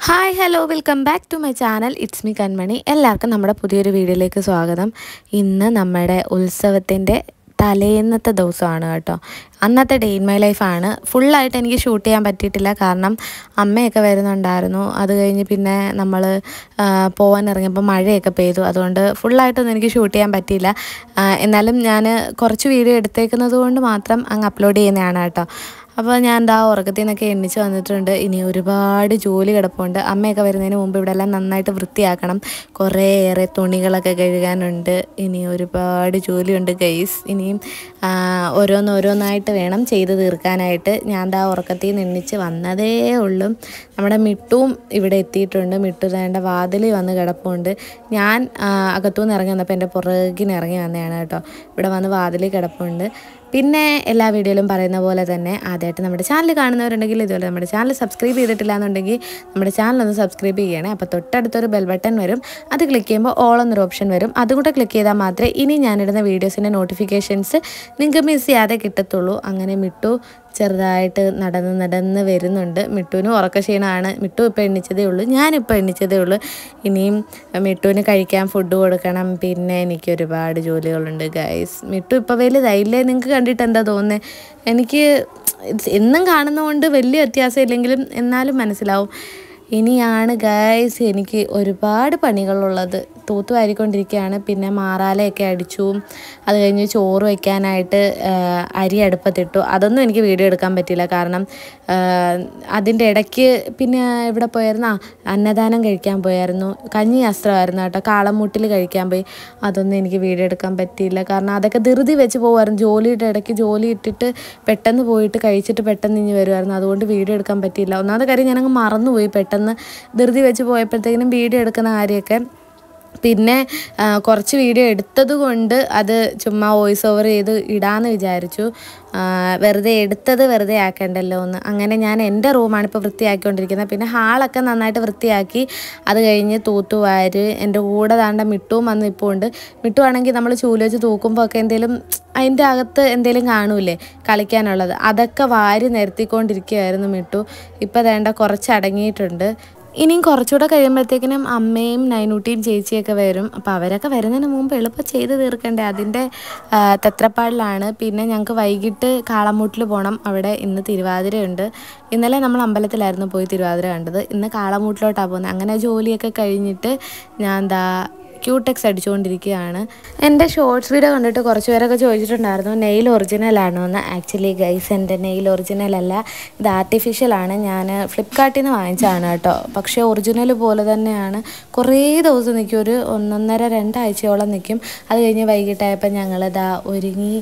Hi hello welcome back to my channel it's me Kanmani. എല്ലാവർക്കും നമ്മുടെ പുതിയൊരു വീഡിയോയിലേക്ക് സ്വാഗതം. ഇന്ന് നമ്മുടെ ഉത്സവത്തിൻ്റെ തലേന്നത്തെ ദിവസമാണ് കേട്ടോ. അന്നത്തെ ഡേ ഇൻ മൈ ലൈഫാണ്. ഫുള്ളായിട്ട് എനിക്ക് ഷൂട്ട് ചെയ്യാൻ പറ്റിയിട്ടില്ല, കാരണം അമ്മയൊക്കെ വരുന്നുണ്ടായിരുന്നു. അത് കഴിഞ്ഞ് പിന്നെ നമ്മൾ പോകാൻ ഇറങ്ങിയപ്പോൾ മഴയൊക്കെ പെയ്തു. അതുകൊണ്ട് ഫുള്ളായിട്ടൊന്നും എനിക്ക് ഷൂട്ട് ചെയ്യാൻ പറ്റിയില്ല. എന്നാലും ഞാൻ കുറച്ച് വീഡിയോ എടുത്തേക്കുന്നത് കൊണ്ട് മാത്രം അങ്ങ് അപ്ലോഡ് ചെയ്യുന്നതാണ് കേട്ടോ. അപ്പോൾ ഞാൻ എന്താ ഉറക്കത്തിൽ നിന്നൊക്കെ എണ്ണിച്ച് വന്നിട്ടുണ്ട്. ഇനി ഒരുപാട് ജോലി കിടപ്പുണ്ട്. അമ്മയൊക്കെ വരുന്നതിന് മുമ്പ് ഇവിടെ എല്ലാം നന്നായിട്ട് വൃത്തിയാക്കണം. കുറേയേറെ തുണികളൊക്കെ കഴുകാനുണ്ട്. ഇനി ഒരുപാട് ജോലിയുണ്ട് ഗൈസ്. ഇനിയും ഓരോന്നായിട്ട് വേണം ചെയ്ത് തീർക്കാനായിട്ട്. ഞാൻ എന്താ ഉറക്കത്തിൽ നിന്ന് എണ്ണിച്ച് വന്നതേ ഉള്ളൂ. നമ്മുടെ മിട്ടുവും ഇവിടെ എത്തിയിട്ടുണ്ട്. മിട്ടു തേണ്ട വാതിലിൽ വന്ന് കിടപ്പുണ്ട്. ഞാൻ അകത്തുനിന്ന് ഇറങ്ങി വന്നപ്പോൾ എൻ്റെ പുറകിന് ഇറങ്ങി വന്നതാണ് കേട്ടോ. ഇവിടെ വന്ന് വാതിലിൽ കിടപ്പുണ്ട്. പിന്നെ എല്ലാ വീഡിയോയിലും പറയുന്ന പോലെ തന്നെ ആദ്യമായിട്ട് നമ്മുടെ ചാനൽ കാണുന്നവരുണ്ടെങ്കിൽ ഇതുപോലെ നമ്മുടെ ചാനൽ സബ്സ്ക്രൈബ് ചെയ്തിട്ടില്ല എന്നുണ്ടെങ്കിൽ നമ്മുടെ ചാനലൊന്ന് സബ്സ്ക്രൈബ് ചെയ്യണേ. അപ്പോൾ തൊട്ടടുത്തൊരു ബെൽ ബട്ടൺ വരും. അത് ക്ലിക്ക് ചെയ്യുമ്പോൾ ഓൾ എന്നൊരു ഓപ്ഷൻ വരും. അതുകൂടെ ക്ലിക്ക് ചെയ്താൽ മാത്രമേ ഇനി ഞാനിടുന്ന വീഡിയോസിൻ്റെ നോട്ടിഫിക്കേഷൻസ് നിങ്ങൾക്ക് മിസ് ചെയ്യാതെ കിട്ടത്തുള്ളൂ. അങ്ങനെ മിട്ടു ചെറുതായിട്ട് നടന്ന് വരുന്നുണ്ട്. മിട്ടുവിന് ഉറക്കക്ഷീണമാണ്. മിട്ടു ഇപ്പോൾ എണ്ണിച്ചതേ ഉള്ളൂ, ഞാനിപ്പോൾ എണ്ണിച്ചതേ ഉള്ളൂ. ഇനിയും മിട്ടുവിന് കഴിക്കാൻ ഫുഡ് കൊടുക്കണം. പിന്നെ എനിക്ക് ഒരുപാട് ജോലികളുണ്ട് ഗൈസ്. മിട്ടു ഇപ്പോൾ വലുതായില്ലേ? നിങ്ങൾക്ക് കണ്ടിട്ട് എന്താ തോന്നുന്നത്? എനിക്ക് എന്നും കാണുന്നതുകൊണ്ട് വലിയ വ്യത്യാസം ഇല്ലെങ്കിലും എന്നാലും മനസ്സിലാവും. ഇനിയാണ് ഗൈസ് എനിക്ക് ഒരുപാട് പണികളുള്ളത്. തൂത്തുവാരിക്കൊണ്ടിരിക്കുകയാണ്. പിന്നെ മാറാലയൊക്കെ അടിച്ചു. അത് കഴിഞ്ഞ് ചോറ് വയ്ക്കാനായിട്ട് അരി അടുപ്പത്തിട്ടു. അതൊന്നും എനിക്ക് വീഡിയോ എടുക്കാൻ പറ്റില്ല, കാരണം അതിൻ്റെ ഇടയ്ക്ക് പിന്നെ ഇവിടെ പോയായിരുന്നു, അന്നദാനം കഴിക്കാൻ പോയായിരുന്നു. കഞ്ഞി അസ്ത്രമായിരുന്നു കേട്ടോ. കാളമൂട്ടിൽ കഴിക്കാൻ പോയി. അതൊന്നും എനിക്ക് വീഡിയോ എടുക്കാൻ പറ്റിയില്ല, കാരണം അതൊക്കെ ധൃതി വെച്ച് പോകുമായിരുന്നു. ജോലിയുടെ ഇടയ്ക്ക് ജോലി ഇട്ടിട്ട് പെട്ടെന്ന് പോയിട്ട് കഴിച്ചിട്ട് പെട്ടെന്ന് ഇനി വരുമായിരുന്നു. അതുകൊണ്ട് വീഡിയോ എടുക്കാൻ പറ്റിയില്ല. ഒന്നാമത്തെ കാര്യം ഞാനങ്ങ് മറന്നുപോയി. പെട്ടെന്ന് ധൃതി വെച്ച് പോയപ്പോഴത്തേക്കിനും വീഡിയോ എടുക്കുന്ന കാര്യമൊക്കെ. പിന്നെ കുറച്ച് വീഡിയോ എടുത്തത് കൊണ്ട് അത് ചുമ്മാ വോയിസ് ഓവർ ചെയ്ത് ഇടാമെന്ന് വിചാരിച്ചു. വെറുതെ എടുത്തത് വെറുതെ ആക്കണ്ടല്ലോ എന്ന്. അങ്ങനെ ഞാൻ എൻ്റെ റൂമാണ് ഇപ്പോൾ വൃത്തിയാക്കിക്കൊണ്ടിരിക്കുന്നത്. പിന്നെ ഹാളൊക്കെ നന്നായിട്ട് വൃത്തിയാക്കി. അത് കഴിഞ്ഞ് തൂത്തുവാര് എൻ്റെ കൂടെ താണ്ട മിട്ടുവും വന്ന് ഇപ്പോൾ ഉണ്ട്. മിട്ടു ആണെങ്കിൽ നമ്മൾ ചൂല് വെച്ച് തൂക്കുമ്പോൾ ഒക്കെ എന്തെങ്കിലും അതിൻ്റെ അകത്ത് എന്തെങ്കിലും കാണൂലേ കളിക്കാനുള്ളത്, അതൊക്കെ വാരി നിരത്തിക്കൊണ്ടിരിക്കുകയായിരുന്നു മിട്ടു. ഇപ്പോൾ വേണ്ട കുറച്ച് അടങ്ങിയിട്ടുണ്ട്. ഇനിയും കുറച്ചുകൂടെ കഴിയുമ്പോഴത്തേക്കിനും അമ്മയും നൈനൂട്ടിയും ചേച്ചിയൊക്കെ വരും. അപ്പോൾ അവരൊക്കെ വരുന്നതിന് മുമ്പ് എളുപ്പം ചെയ്ത് തീർക്കണ്ടേ, അതിൻ്റെ തത്രപ്പാടിലാണ്. പിന്നെ ഞങ്ങൾക്ക് വൈകിട്ട് കാളമൂട്ടിൽ പോകണം. അവിടെ ഇന്ന് തിരുവാതിരയുണ്ട്. ഇന്നലെ നമ്മൾ അമ്പലത്തിലായിരുന്നു പോയി തിരുവാതിര കണ്ടത്. ഇന്ന് കാളമൂട്ടിലോട്ടാണ് പോകുന്നത്. അങ്ങനെ ജോലിയൊക്കെ കഴിഞ്ഞിട്ട് ഞാൻ എന്താ ക്യൂടെക്സ് അടിച്ചുകൊണ്ടിരിക്കുകയാണ്. എൻ്റെ ഷോർട്സ് വീഡിയോ കണ്ടിട്ട് കുറച്ച് പേരൊക്കെ ചോദിച്ചിട്ടുണ്ടായിരുന്നു നെയിൽ ഒറിജിനലാണോ എന്ന്. ആക്ച്വലി ഗൈസ്, എൻ്റെ നെയിൽ ഒറിജിനലല്ല, ഇത് ആർട്ടിഫിഷ്യലാണ്. ഞാൻ ഫ്ലിപ്കാർട്ടിൽ നിന്ന് വാങ്ങിച്ചതാണ് കേട്ടോ. പക്ഷേ ഒറിജിനൽ പോലെ തന്നെയാണ്. കുറേ ദിവസം നിൽക്കും, ഒരു 1.5-2 ആഴ്ചയോളം നിൽക്കും. അത് കഴിഞ്ഞ് വൈകിട്ടായപ്പോൾ ഞങ്ങളിതാ ഒരുങ്ങി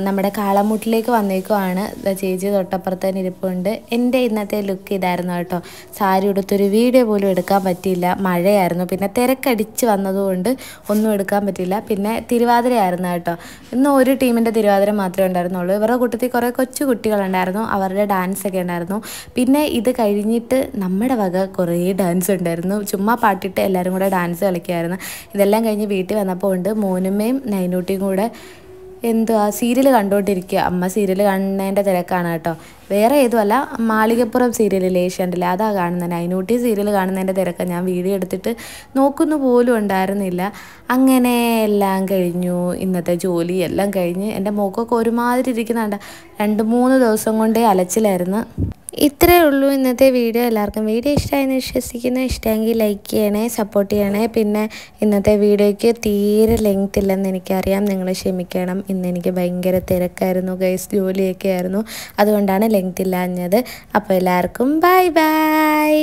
നമ്മുടെ കാളമൂട്ടിലേക്ക് വന്നേക്കുവാണ്. ചേച്ചി തൊട്ടപ്പുറത്ത് തന്നെ ഇരിപ്പുണ്ട്. എൻ്റെ ഇന്നത്തെ ലുക്ക് ഇതായിരുന്നു കേട്ടോ. സാരി ഉടുത്തൊരു വീഡിയോ പോലും എടുക്കാൻ പറ്റിയില്ല, മഴയായിരുന്നു. പിന്നെ തിരക്കടിച്ച് വന്നതുകൊണ്ട് ഒന്നും എടുക്കാൻ പറ്റില്ല. പിന്നെ തിരുവാതിരയായിരുന്നു കേട്ടോ. ഇന്ന് ഒരു ടീമിൻ്റെ തിരുവാതിര മാത്രമേ ഉണ്ടായിരുന്നുള്ളൂ. ഇവരുടെ കൂട്ടത്തിൽ കുറേ കൊച്ചു കുട്ടികളുണ്ടായിരുന്നു, അവരുടെ ഡാൻസൊക്കെ ഉണ്ടായിരുന്നു. പിന്നെ ഇത് കഴിഞ്ഞിട്ട് നമ്മുടെ വക കുറേ ഡാൻസ് ഉണ്ടായിരുന്നു. ചുമ്മാ പാട്ടിട്ട് എല്ലാവരും കൂടെ ഡാൻസ് കളിക്കുമായിരുന്നു. ഇതെല്ലാം കഴിഞ്ഞ് വീട്ടിൽ വന്നപ്പോൾ ഉണ്ട് മോനുമ്മയും നൈനൂട്ടിയും കൂടെ എന്തുവാ സീരിയൽ കണ്ടുകൊണ്ടിരിക്കുക. അമ്മ സീരിയൽ കാണുന്നതിൻ്റെ തിരക്കാണ് കേട്ടോ. വേറെ ഏതുമല്ല, മാളികപ്പുറം സീരിയലിൽ ഏഷ്യാനിൽ അതാ കാണുന്നത്. നൈനൂട്ടി സീരിയൽ കാണുന്നതിൻ്റെ തിരക്കാണ്. ഞാൻ വീഡിയോ എടുത്തിട്ട് നോക്കുന്നു പോലും ഉണ്ടായിരുന്നില്ല. അങ്ങനെ എല്ലാം കഴിഞ്ഞു. ഇന്നത്തെ ജോലി എല്ലാം കഴിഞ്ഞ് എൻ്റെ മുഖമൊക്കെ ഒരുമാതിരി ഇരിക്കുന്നുണ്ട്. 2-3 ദിവസം കൊണ്ടേ അലച്ചിലായിരുന്നു. ഇത്രയേ ഉള്ളൂ ഇന്നത്തെ വീഡിയോ. എല്ലാവർക്കും വീഡിയോ ഇഷ്ടമായെന്ന് വിശ്വസിക്കുന്നു. ഇഷ്ടമെങ്കിൽ ലൈക്ക് ചെയ്യണേ, സപ്പോർട്ട് ചെയ്യണേ. പിന്നെ ഇന്നത്തെ വീഡിയോയ്ക്ക് തീരെ ലെങ്ത് ഇല്ലെന്ന് എനിക്കറിയാം, നിങ്ങൾ ക്ഷമിക്കണം. ഇന്ന് എനിക്ക് ഭയങ്കര തിരക്കായിരുന്നു ഗൈസ്, ജോലിയൊക്കെ ആയിരുന്നു. അതുകൊണ്ടാണ് ലെങ്ത് ഇല്ലാഞ്ഞത്. അപ്പോൾ എല്ലാവർക്കും ബൈ ബൈ.